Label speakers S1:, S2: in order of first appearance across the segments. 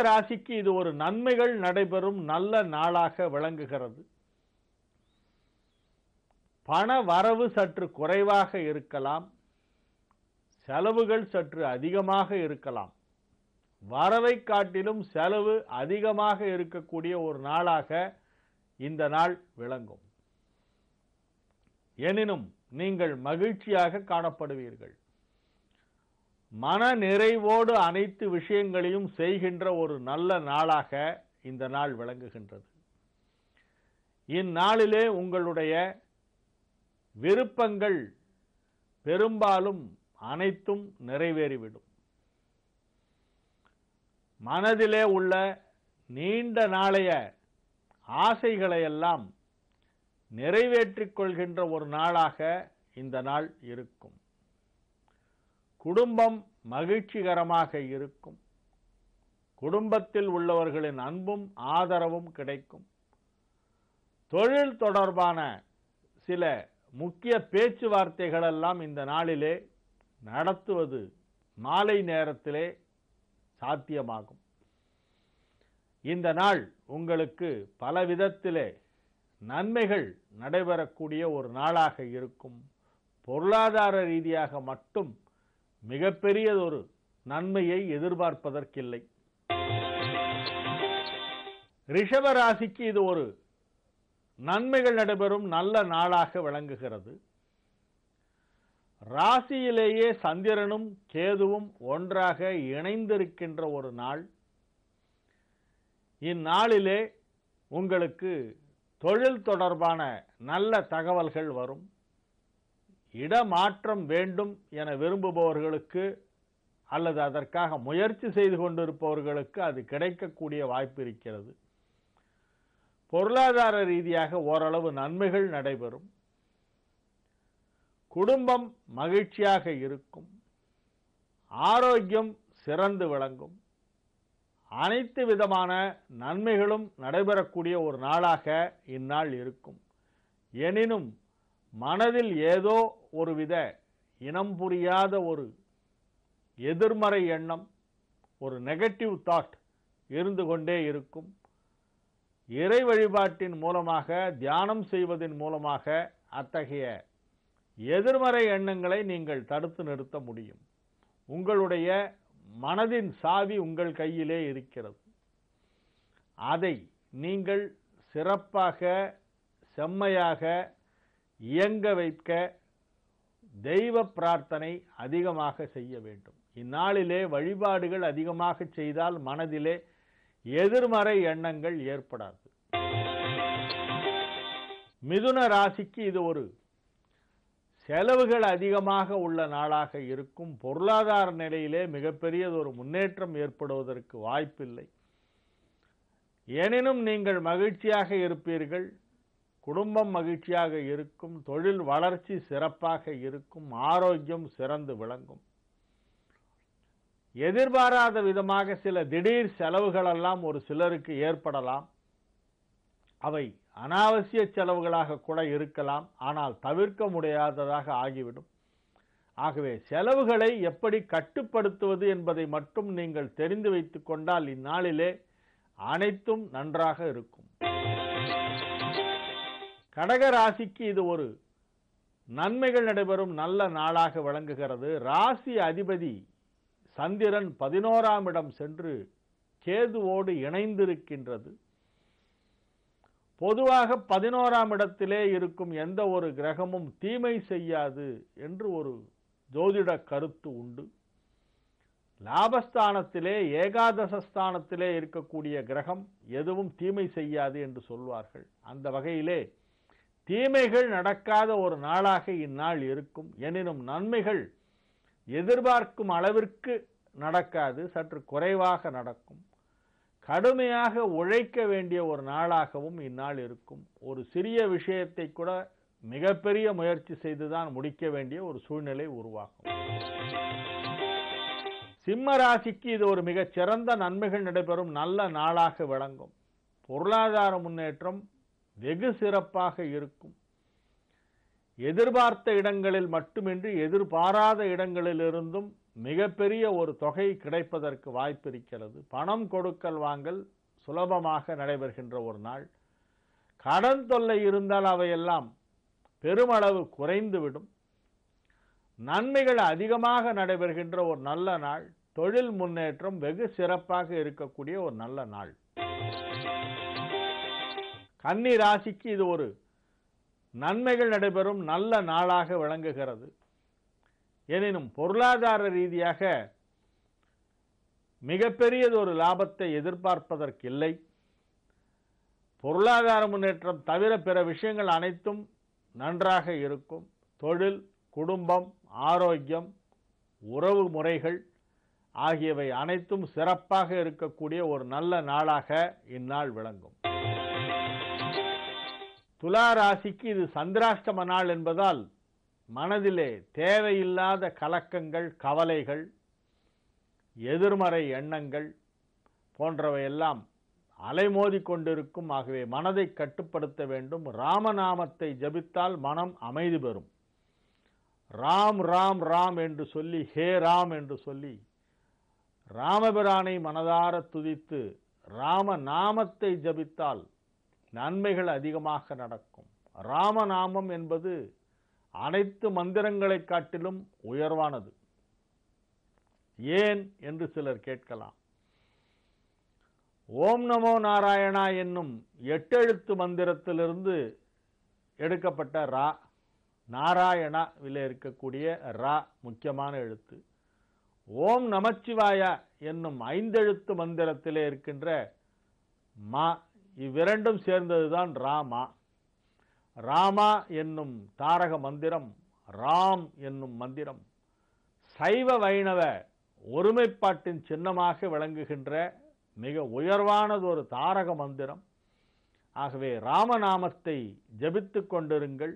S1: ராசிக்கு இது ஒரு நன்மைகள் நடைபெறும் நல்ல நாளாக விளங்குகிறது. பண வரவு சற்று குறைவாக இருக்கலாம், செலவுகள் சற்று அதிகமாக இருக்கலாம். வரவை காட்டிலும் செலவு அதிகமாக இருக்கக்கூடிய ஒரு நாளாக இந்த நாள் விளங்கும். எனினும் நீங்கள் மகிழ்ச்சியாக காணப்படுவீர்கள். மன நிறைவோடு அனைத்து விஷயங்களையும் செய்கின்ற ஒரு நல்ல நாளாக இந்த நாள் விளங்குகின்றது. இந்நாளிலே உங்களுடைய விருப்பங்கள் பெரும்பாலும் அனைத்தும் நிறைவேறிவிடும். மனதிலே உள்ள நீண்ட நாளைய ஆசைகளையெல்லாம் நிறைவேற்றிக் கொள்கின்ற ஒரு நாளாக இந்த நாள் இருக்கும். குடும்பம் மகிழ்ச்சிகரமாக இருக்கும். குடும்பத்தில் உள்ளவர்களின் அன்பும் ஆதரவும் கிடைக்கும். தொழில் தொடர்பான சில முக்கிய பேச்சுவார்த்தைகளெல்லாம் இந்த நாளிலே நடத்துவது மாலை நேரத்திலே சாத்தியமாகும். இந்த நாள் உங்களுக்கு பல விதத்திலே நன்மைகள் நடைபெறக்கூடிய ஒரு நாளாக இருக்கும். பொருளாதார ரீதியாக மட்டும் மிகப்பெரியதொரு நன்மையை எதிர்பார்ப்பதற்கில்லை. ரிஷப ராசிக்கு இது ஒரு நன்மைகள் நடைபெறும் நல்ல நாளாக விளங்குகிறது. ராசியிலேயே சந்திரனும் கேதுவும் ஒன்றாக இணைந்திருக்கின்ற ஒரு நாள். இந்நாளிலே உங்களுக்கு தொழில் தொடர்பான நல்ல தகவல்கள் வரும். இடமாற்றம் வேண்டும் என விரும்புபவர்களுக்கு அல்லது அதற்காக முயற்சி செய்து கொண்டிருப்பவர்களுக்கு அது கிடைக்கக்கூடிய வாய்ப்பு இருக்கிறது. பொருளாதார ரீதியாக ஓரளவு நன்மைகள் நடைபெறும். குடும்பம் மகிழ்ச்சியாக இருக்கும். ஆரோக்கியம் சிறந்து விளங்கும். அனைத்து விதமான நன்மைகளும் நடைபெறக்கூடிய ஒரு நாளாக இந்நாள் இருக்கும். எனினும் மனதில் ஏதோ ஒருவித இனம் புரியாத ஒரு எதிர்மறை எண்ணம், ஒரு நெகட்டிவ் தாட் இருந்து கொண்டே இருக்கும். இறை வழிபாட்டின் மூலமாக, தியானம் செய்வதன் மூலமாக அத்தகைய எதிர்மறை எண்ணங்களை நீங்கள் தடுத்து நிறுத்த முடியும். உங்களுடைய மனதின் சாவி உங்கள் கையிலே இருக்கிறது. அதை நீங்கள் சிறப்பாக செம்மையாக இயங்க வைக்க தெய்வ பிரார்த்தனை அதிகமாக செய்ய வேண்டும். இந்நாளிலே வழிபாடுகள் அதிகமாக செய்தால் மனதிலே எதிர்மறை எண்ணங்கள் ஏற்படாது. மிதுன ராசிக்கு இது ஒரு செலவுகள் அதிகமாக உள்ள நாளாக இருக்கும். பொருளாதார நிலையிலே மிகப்பெரியதொரு முன்னேற்றம் ஏற்படுவதற்கு வாய்ப்பில்லை. எனினும் நீங்கள் மகிழ்ச்சியாக இருப்பீர்கள். குடும்பம் மகிழ்ச்சியாக இருக்கும். தொழில் வளர்ச்சி சிறப்பாக இருக்கும். ஆரோக்கியம் சிறந்து விளங்கும். எதிர்பாராத விதமாக சில திடீர் செலவுகளெல்லாம் ஒரு சிலருக்கு ஏற்படலாம். அவை அனாவசிய செலவுகளாக கூட இருக்கலாம். ஆனால் தவிர்க்க முடியாததாக ஆகிவிடும். ஆகவே செலவுகளை எப்படி கட்டுப்படுத்துவது என்பதை மட்டும் நீங்கள் தெரிந்து வைத்துக் கொண்டால் இந்நாளிலே அனைத்தும் நன்றாக இருக்கும். கடக ராசிக்கு இது ஒரு நன்மைகள் நடைபெறும் நல்ல நாளாக விளங்குகிறது. ராசி அதிபதி சந்திரன் 11ஆம் இடம் சென்று கேதுவோடு இணைந்திருக்கின்றது. பொதுவாக 11ஆம் இடத்திலே இருக்கும் எந்த ஒரு கிரகமும் தீமை செய்யாது என்று ஒரு ஜோதிட கருத்து உண்டு. லாபஸ்தானத்திலே ஏகாதசஸ்தானத்திலே இருக்கக்கூடிய கிரகம் எதுவும் தீமை செய்யாது என்று சொல்வார்கள். அந்த வகையிலே தீமைகள் நடக்காத ஒரு நாளாக இந்நாள் இருக்கும். எனினும் நன்மைகள் எதிர்பார்க்கும் அளவிற்கு நடக்காது, சற்று குறைவாக நடக்கும். கடுமையாக உழைக்க வேண்டிய ஒரு நாளாகவும் இந்நாள் இருக்கும். ஒரு சிறிய விஷயத்தை கூட மிகப்பெரிய முயற்சி செய்துதான் முடிக்க வேண்டிய ஒரு சூழ்நிலை உருவாகும். சிம்ம ராசிக்கு இது ஒரு மிகச் சிறந்த நன்மைகள் நடைபெறும் நல்ல நாளாக விளங்கும். பொருளாதார முன்னேற்றம் வெகு சிறப்பாக இருக்கும். எதிர்பார்த்த இடங்களில் மட்டுமின்றி எதிர்பாராத இடங்களிலிருந்தும் மிகப்பெரிய ஒரு தொகை கிடைப்பதற்கு வாய்ப்பு இருக்கிறது. பணம் கொடுக்கல் வாங்கல் சுலபமாக நடைபெறுகின்ற ஒரு நாள். கடன் தொல்லை இருந்தால் அவையெல்லாம் பெருமளவு குறைந்துவிடும். நன்மைகள் அதிகமாக நடைபெறுகின்ற ஒரு நல்ல நாள். தொழில் முன்னேற்றம் வெகு சிறப்பாக இருக்கக்கூடிய ஒரு நல்ல நாள். கன்னி ராசிக்கு இது ஒரு நன்மைகள் நடைபெறும் நல்ல நாளாக விளங்குகிறது. எனினும் பொருளாதார ரீதியாக மிகப்பெரியதொரு லாபத்தை எதிர்பார்ப்பதற்கில்லை. பொருளாதார முன்னேற்றம் தவிர பிற விஷயங்கள் அனைத்தும் நன்றாக இருக்கும். தொழில், குடும்பம், ஆரோக்கியம், உறவு முறைகள் ஆகியவை அனைத்தும் சிறப்பாக இருக்கக்கூடிய ஒரு நல்ல நாளாக இந்நாள் விளங்கும். துலா ராசிக்கு இது சந்திராஷ்டம நாள் என்பதால் மனதிலே தேவையில்லாத கலக்கங்கள், கவலைகள், எதிர்மறை எண்ணங்கள் போன்றவையெல்லாம் அலைமோதி கொண்டிருக்கும். ஆகவே மனதை கட்டுப்படுத்த வேண்டும். ராமநாமத்தை ஜபித்தால் மனம் அமைதி பெறும். ராம் ராம் ராம் என்று சொல்லி, ஹே ராம் என்று சொல்லி ராமபிரானை மனதார துதித்து ராமநாமத்தை ஜபித்தால் நன்மைகள் அதிகமாக நடக்கும். ராமநாமம் என்பது அனைத்து மந்திரங்களை காட்டிலும் உயர்வானது. ஏன் என்று சிலர் கேட்கலாம். ஓம் நமோ நாராயணா என்னும் 8 எழுத்து மந்திரத்திலிருந்து எடுக்கப்பட்ட ரா, நாராயணாவில் இருக்கக்கூடிய ரா முக்கியமான எழுத்து. ஓம் நமச்சிவாய என்னும் 5 எழுத்து மந்திரத்திலே இருக்கின்ற மா, இவ்விரண்டும் சேர்ந்ததுதான் ராமா. ராமா என்னும் தாரக மந்திரம், ராம் என்னும் மந்திரம் சைவ வைணவ ஒருமைப்பாட்டின் சின்னமாக விளங்குகின்ற மிக உயர்வானதொரு தாரக மந்திரம். ஆகவே ராமநாமத்தை ஜபித்துக் கொண்டிருங்கள்.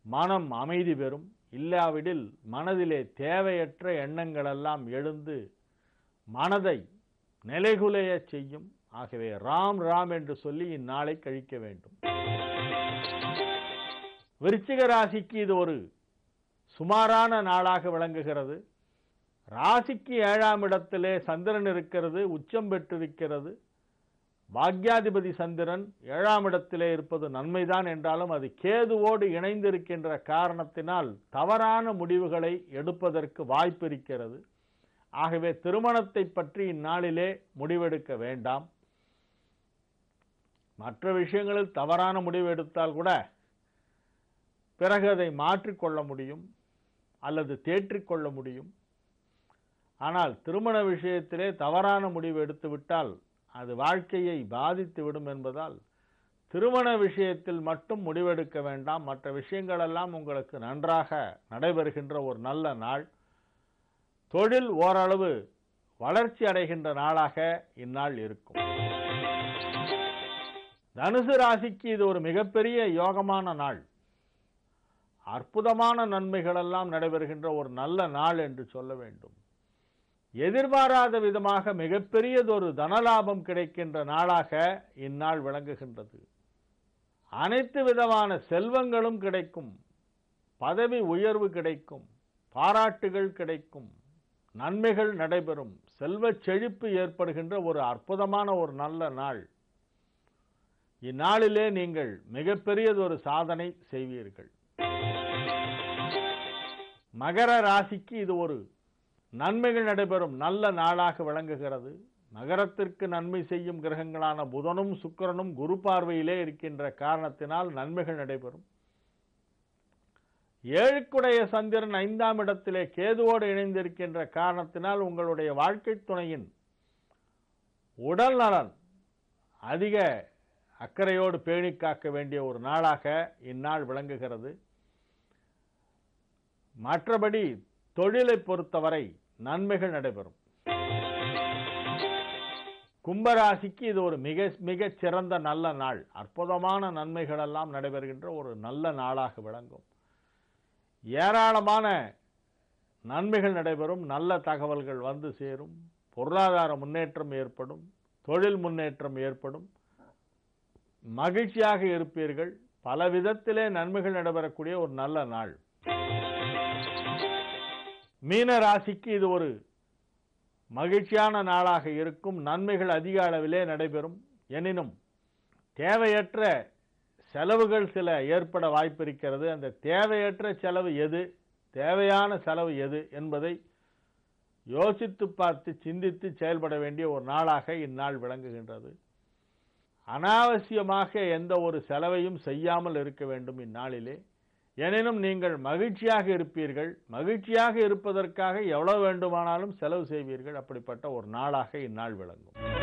S1: மனம் அமைதி பெறும். இல்லாவிடில் மனதிலே தேவையற்ற எண்ணங்களெல்லாம் எழுந்து மனதை நிலைகுலைய செய்யும். ஆகவே ராம் ராம் என்று சொல்லி இந்நாளை கழிக்க வேண்டும். விருச்சிக ராசிக்கு இது ஒரு சுமாரான நாளாக விளங்குகிறது. ராசிக்கு 7ஆம் இடத்திலே சந்திரன் இருக்கிறது, உச்சம் பெற்றிருக்கிறது. பாக்யாதிபதி சந்திரன் 7ஆம் இடத்திலே இருப்பது நன்மைதான் என்றாலும் அது கேதுவோடு இணைந்திருக்கின்ற காரணத்தினால் தவறான முடிவுகளை எடுப்பதற்கு வாய்ப்பு இருக்கிறது. ஆகவே திருமணத்தை பற்றி இந்நாளிலே முடிவெடுக்க வேண்டாம். மற்ற விஷயங்களில் தவறான முடிவு எடுத்தால் கூட பிறகு அதை மாற்றிக்கொள்ள முடியும் அல்லது தேற்றிக்கொள்ள முடியும். ஆனால் திருமண விஷயத்திலே தவறான முடிவு எடுத்துவிட்டால் அது வாழ்க்கையை பாதித்துவிடும் என்பதால் திருமண விஷயத்தில் மட்டும் முடிவெடுக்க வேண்டாம். மற்ற விஷயங்களெல்லாம் உங்களுக்கு நன்றாக நடைபெறுகின்ற ஒரு நல்ல நாள். தொழில் ஓரளவு வளர்ச்சி அடைகின்ற நாளாக இந்நாள் இருக்கும். தனுசு ராசிக்கு இது ஒரு மிகப்பெரிய யோகமான நாள். அற்புதமான நன்மைகளெல்லாம் நடைபெறுகின்ற ஒரு நல்ல நாள் என்று சொல்ல வேண்டும். எதிர்பாராத விதமாக மிகப்பெரியதொரு தனலாபம் கிடைக்கின்ற நாளாக இந்நாள் விளங்குகின்றது. அனைத்து விதமான செல்வங்களும் கிடைக்கும். பதவி உயர்வு கிடைக்கும். பாராட்டுகள் கிடைக்கும். நன்மைகள் நடைபெறும். செல்வ செழிப்பு ஏற்படுகின்ற ஒரு அற்புதமான ஒரு நல்ல நாள். இந்நாளிலே நீங்கள் மிகப்பெரியதொரு சாதனை செய்வீர்கள். மகர ராசிக்கு இது ஒரு நன்மைகள் நடைபெறும் நல்ல நாளாக விளங்குகிறது. மகரத்திற்கு நன்மை செய்யும் கிரகங்களான புதனும் சுக்கிரனும் குரு பார்வையிலே இருக்கின்ற காரணத்தினால் நன்மைகள் நடைபெறும். 7க்குடைய சந்திரன் 5ஆம் இடத்திலே கேதுவோடு இணைந்திருக்கின்ற காரணத்தினால் உங்களுடைய வாழ்க்கை துணையின் உடல் நலன் அதிக அக்கறையோடு பேணி காக்க வேண்டிய ஒரு நாளாக இந்நாள் விளங்குகிறது. மற்றபடி தொழிலை பொறுத்தவரை நன்மைகள் நடைபெறும். கும்பராசிக்கு இது ஒரு மிக சிறந்த நல்ல நாள். அற்புதமான நன்மைகள் எல்லாம் நடைபெறுகின்ற ஒரு நல்ல நாளாக விளங்கும். ஏராளமான நன்மைகள் நடைபெறும். நல்ல தகவல்கள் வந்து சேரும். பொருளாதார முன்னேற்றம் ஏற்படும். தொழில் முன்னேற்றம் ஏற்படும். மகிழ்ச்சியாக இருப்பீர்கள். பல விதத்திலே நன்மைகள் நடைபெறக்கூடிய ஒரு நல்ல நாள். மீன ராசிக்கு இது ஒரு மகிழ்ச்சியான நாளாக இருக்கும். நன்மைகள் அதிக அளவிலே நடைபெறும். எனினும் தேவையற்ற செலவுகள் சில ஏற்பட வாய்ப்பிருக்கிறது. அந்த தேவையற்ற செலவு எது, தேவையான செலவு எது என்பதை யோசித்து பார்த்து சிந்தித்து செயல்பட வேண்டிய ஒரு நாளாக இந்நாள் விளங்குகின்றது. அனாவசியமாக எந்த ஒரு செலவையும் செய்யாமல் இருக்க வேண்டும் இந்நாளிலே. எனினும் நீங்கள் மகிழ்ச்சியாக இருப்பீர்கள். மகிழ்ச்சியாக இருப்பதற்காக எவ்வளவு வேண்டுமானாலும் செலவு செய்வீர்கள். அப்படிப்பட்ட ஒரு நாளாக இந்நாள் விளங்கும்.